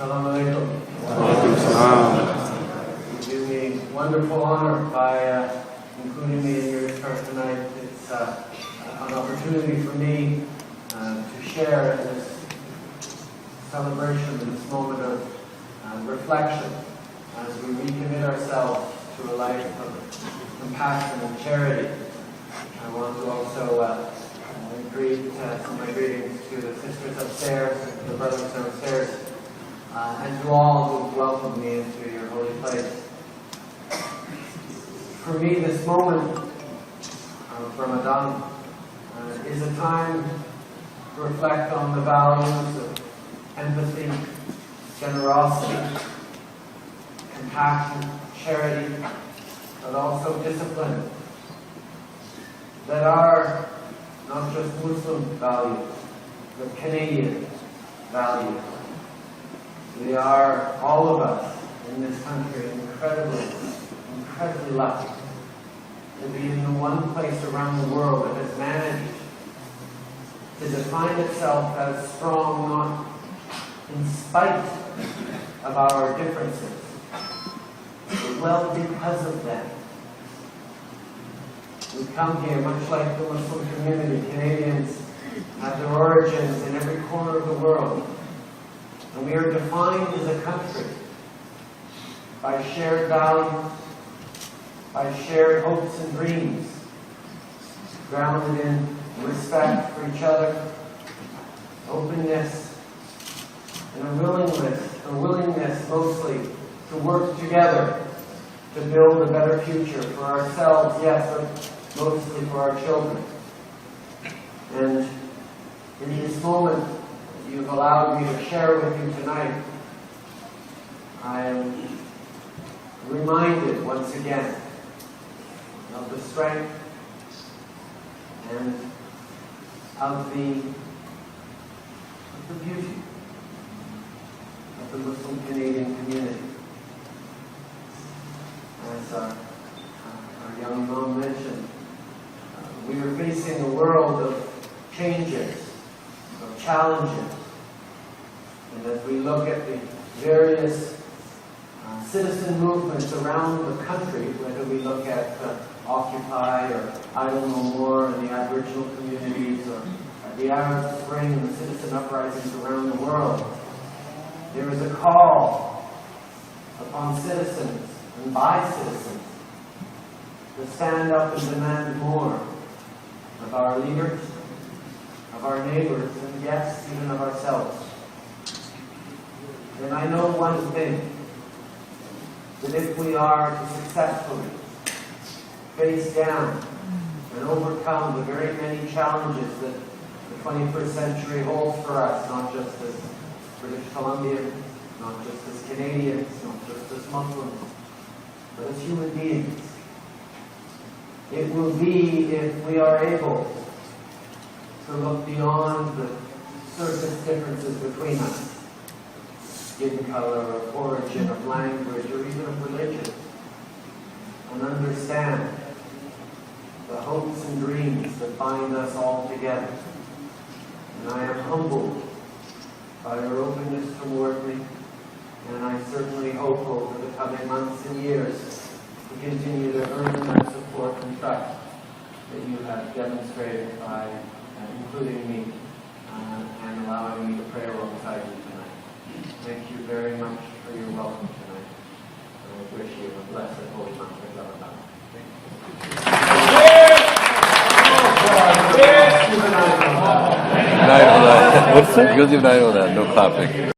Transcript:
Assalamu alaikum. You do me wonderful honor by including me in your iftar tonight. It's an opportunity for me to share in this celebration, in this moment of reflection, as we recommit ourselves to a life of compassion and charity. I want to also send my greetings to the sisters upstairs, and the brothers downstairs, and to all who have welcomed me into your holy place. For me, this moment of Ramadan is a time to reflect on the values of empathy, generosity, compassion, charity, but also discipline, that are not just Muslim values, but Canadian values. We are, all of us in this country, incredibly lucky to be in the one place around the world that has managed to define itself as strong, not in spite of our differences, but well because of them. We come here, much like the Muslim community. Canadians have their origins in every corner of the world. And we are defined as a country by shared values, by shared hopes and dreams, grounded in respect for each other, openness, and a willingness mostly to work together to build a better future for ourselves, yes, but mostly for our children. And in this moment you've allowed me to share with you tonight, I am reminded once again of the strength and of the beauty of the Muslim Canadian community. As our young Imam mentioned, we are facing a world of changes, of challenges. And as we look at the various citizen movements around the country, whether we look at Occupy or Idle No More in the Aboriginal communities, or the Arab Spring and the citizen uprisings around the world, there is a call upon citizens and by citizens to stand up and demand more of our leaders, of our neighbors, and yes, even of ourselves. And I know one thing, that if we are to successfully face down and overcome the very many challenges that the 21st century holds for us, not just as British Columbians, not just as Canadians, not just as Muslims, but as human beings, it will be if we are able to look beyond the surface differences between us, skin color, of origin, of language, or even of religion, and understand the hopes and dreams that bind us all together. And I am humbled by your openness toward me, and I certainly hope over the coming months and years to continue to earn that support and trust that you have demonstrated by including me and allowing me to pray alongside you tonight. Thank you very much for your welcome tonight. I wish you a blessed holy month of Ramadan. What's that? Because you've no clapping.